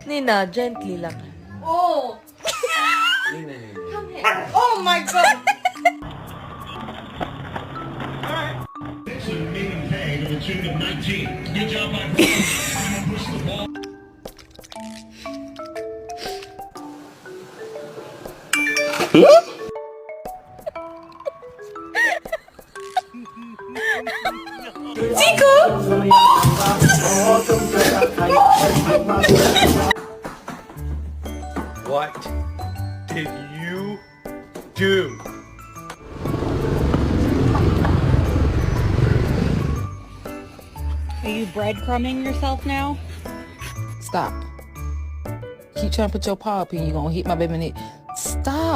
Nina, gently lang. Oh! Nina, Nina. Come here. Oh my God! Excellent mean pay to the tune of 19. Good job by push the ball. What did you do? Are you breadcrumbing yourself now? Stop. Keep trying to put your paw up and you're gonna hit my baby in it. Stop.